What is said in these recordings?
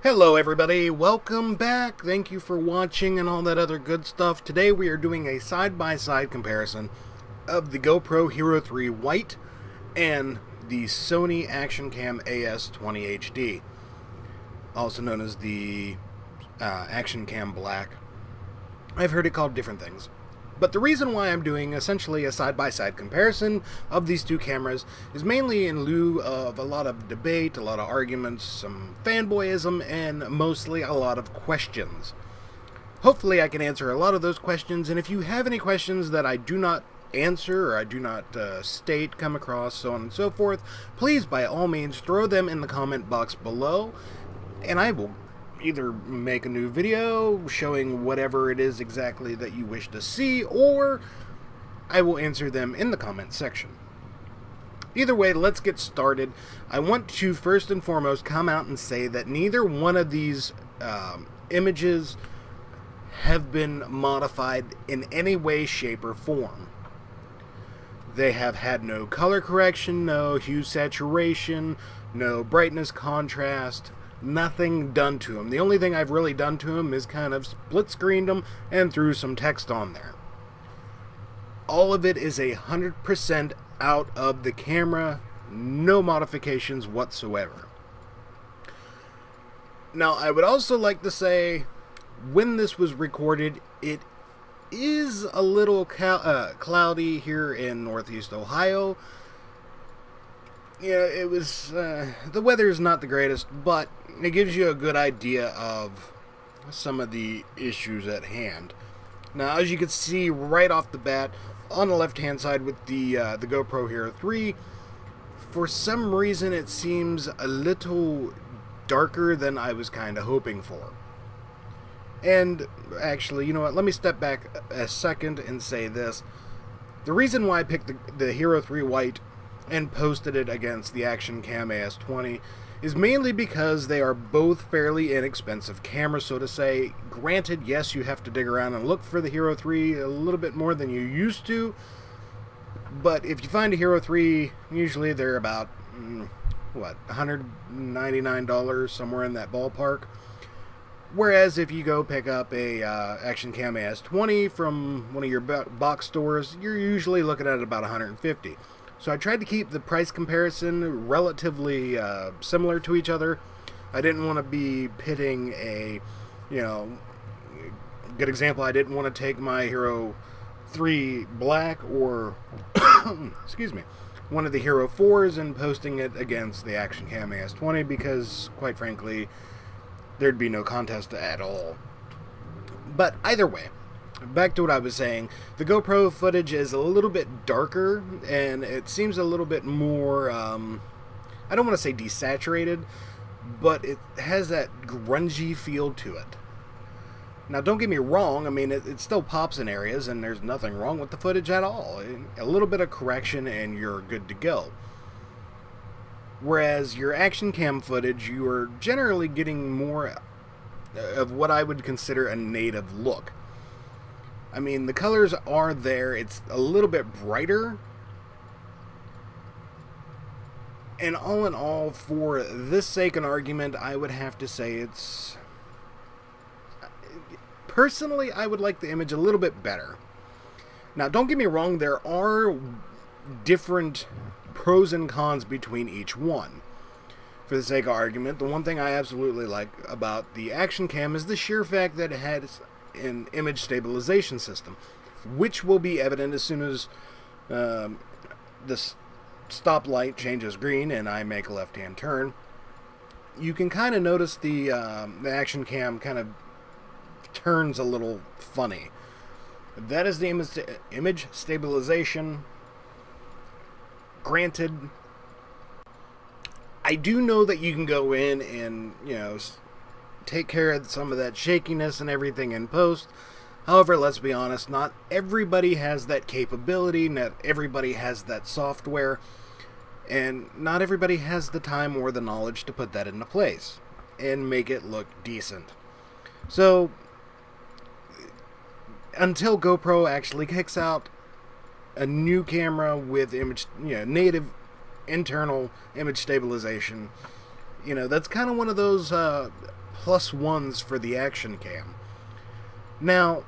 Hello everybody, welcome back, thank you for watching and all that other good stuff. Today we are doing a side-by-side comparison of the GoPro Hero3 White and the Sony Action Cam AS20HD, also known as the Action Cam Black. I've heard it called different things. But the reason why I'm doing essentially a side-by-side comparison of these two cameras is mainly in lieu of a lot of debate, a lot of arguments, some fanboyism, and mostly a lot of questions. Hopefully I can answer a lot of those questions, and if you have any questions that I do not answer or I do not state, come across, so on and so forth, please by all means throw them in the comment box below, and I will either make a new video showing whatever it is exactly that you wish to see, or I will answer them in the comment section. Either way, let's get started. I want to first and foremost come out and say that neither one of these images have been modified in any way, shape, or form. They have had no color correction, no hue saturation, no brightness contrast, nothing done to them. The only thing I've really done to them is kind of split screened them and threw some text on there. All of it is 100% out of the camera, no modifications whatsoever. Now, I would also like to say, when this was recorded, it is a little cloudy here in Northeast Ohio. Yeah, it was, the weather is not the greatest, but it gives you a good idea of some of the issues at hand. Now, as you can see right off the bat, on the left-hand side with the GoPro Hero 3, for some reason it seems a little darker than I was kind of hoping for. And actually, you know what, let me step back a second and say this. The reason why I picked the Hero 3 White and posted it against the Action Cam AS20 is mainly because they are both fairly inexpensive cameras, so to say. Granted, yes, you have to dig around and look for the Hero 3 a little bit more than you used to, but if you find a Hero 3, usually they're about, $199, somewhere in that ballpark. Whereas if you go pick up a Action Cam AS20 from one of your box stores, you're usually looking at about $150. So I tried to keep the price comparison relatively similar to each other. I didn't want to be pitting a, good example, I didn't want to take my Hero 3 Black or, excuse me, one of the Hero 4s and posting it against the Action Cam AS20 because, quite frankly, there'd be no contest at all. But either way, back to what I was saying, the GoPro footage is a little bit darker, and it seems a little bit more, I don't want to say desaturated, but it has that grungy feel to it. Now, don't get me wrong, I mean, it still pops in areas, and there's nothing wrong with the footage at all. A little bit of correction, and you're good to go. Whereas your Action Cam footage, you are generally getting more of what I would consider a native look. I mean, the colors are there. It's a little bit brighter. And all in all, for this sake and argument, I would have to say it's... Personally, I would like the image a little bit better. Now, don't get me wrong, there are different pros and cons between each one. For the sake of argument, the one thing I absolutely like about the Action Cam is the sheer fact that it has an image stabilization system, which will be evident as soon as the stoplight changes green and I make a left-hand turn. You can kind of notice the Action Cam kind of turns a little funny. That is the image stabilization. Granted, I do know that you can go in and, take care of some of that shakiness and everything in post. However, let's be honest, not everybody has that capability, not everybody has that software, and not everybody has the time or the knowledge to put that into place and make it look decent. So, until GoPro actually kicks out a new camera with image, native internal image stabilization, that's kind of one of those +1s for the Action Cam. Now,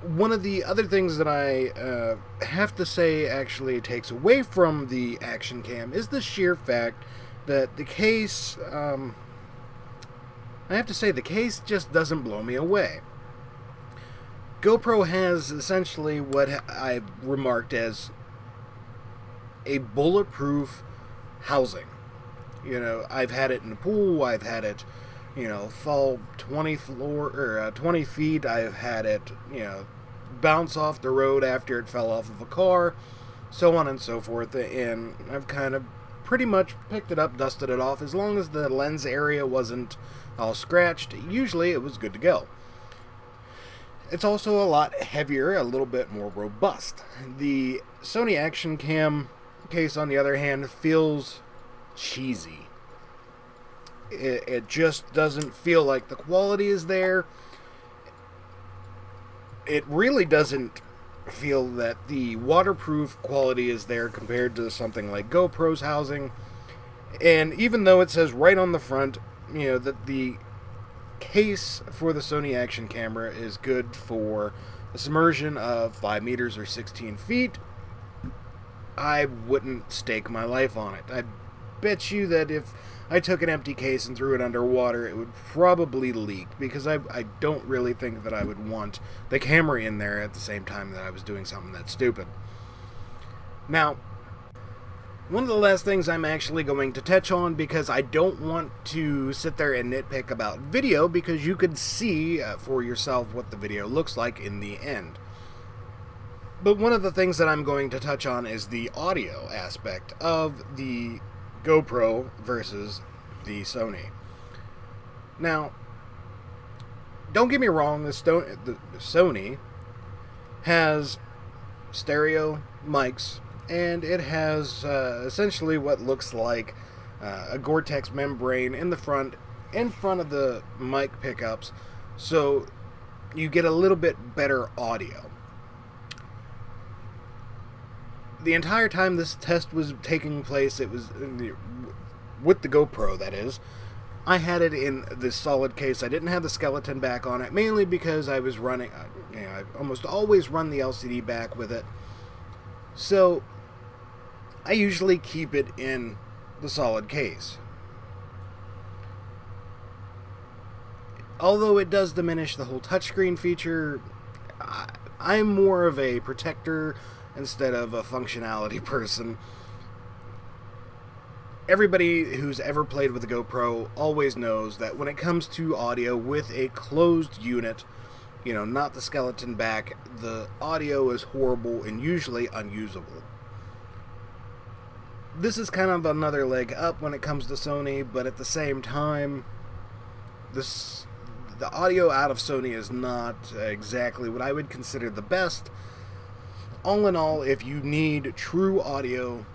one of the other things that I have to say actually takes away from the Action Cam is the sheer fact that the case, I have to say the case just doesn't blow me away. GoPro has essentially what I remarked as a bulletproof housing. You know, I've had it in the pool, I've had it, you know, fall 20 feet, I've had it, you know, bounce off the road after it fell off of a car, so on and so forth, and I've kind of pretty much picked it up, dusted it off. As long as the lens area wasn't all scratched, usually it was good to go. It's also a lot heavier, a little bit more robust. The Sony Action Cam case, on the other hand, feels cheesy. It just doesn't feel like the quality is there. It really doesn't feel that the waterproof quality is there compared to something like GoPro's housing. And even though it says right on the front, you know, that the case for the Sony Action camera is good for a submersion of 5 meters or 16 feet, I wouldn't stake my life on it. I bet you that if I took an empty case and threw it underwater, it would probably leak, because I don't really think that I would want the camera in there at the same time that I was doing something that stupid. Now, one of the last things I'm actually going to touch on, because I don't want to sit there and nitpick about video, because you could see for yourself what the video looks like in the end. But one of the things that I'm going to touch on is the audio aspect of the GoPro versus the Sony. Now, don't get me wrong, the Sony has stereo mics, and it has essentially what looks like a Gore-Tex membrane in front of the mic pickups, so you get a little bit better audio. The entire time this test was taking place, it was with the GoPro, that is, I had it in this solid case. I didn't have the skeleton back on it, mainly because I was running, I almost always run the LCD back with it. So I usually keep it in the solid case. Although it does diminish the whole touchscreen feature, I'm more of a protector instead of a functionality person. Everybody who's ever played with a GoPro always knows that when it comes to audio with a closed unit, you know, not the skeleton back, the audio is horrible and usually unusable. This is kind of another leg up when it comes to Sony, but at the same time, the audio out of Sony is not exactly what I would consider the best. All in all, if you need true audio,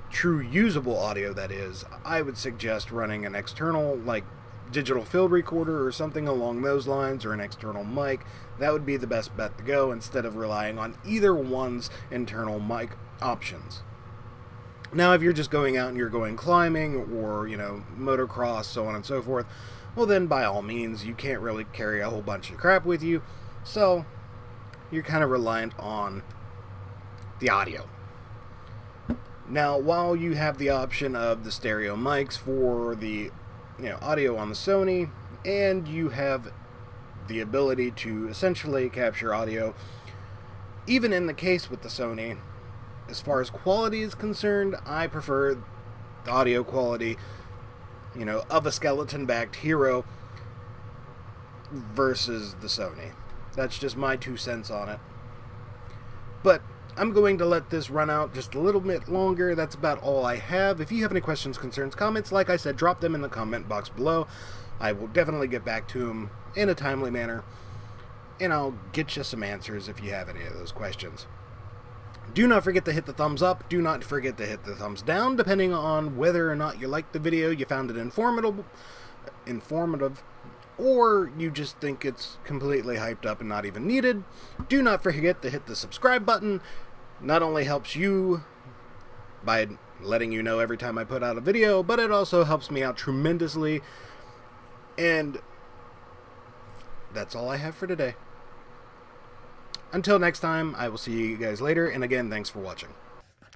true usable audio that is, I would suggest running an external, like digital field recorder or something along those lines, or an external mic. That would be the best bet to go, instead of relying on either one's internal mic options. Now, if you're just going out and you're going climbing, or, you know, motocross, so on and so forth, well then, by all means, you can't really carry a whole bunch of crap with you, so you're kind of reliant on the audio. Now, while you have the option of the stereo mics for the, you know, audio on the Sony, and you have the ability to essentially capture audio, even in the case with the Sony, as far as quality is concerned, I prefer the audio quality, you know, of a skeleton-backed Hero versus the Sony. That's just my 2 cents on it. But I'm going to let this run out just a little bit longer. That's about all I have. If you have any questions, concerns, comments, like I said, drop them in the comment box below. I will definitely get back to them in a timely manner, and I'll get you some answers if you have any of those questions. Do not forget to hit the thumbs up. Do not forget to hit the thumbs down, depending on whether or not you liked the video, you found it informative, or you just think it's completely hyped up and not even needed. Do not forget to hit the subscribe button. Not only helps you by letting you know every time I put out a video, but it also helps me out tremendously And that's all I have for today. Until next time, I will see you guys later, and again, thanks for watching.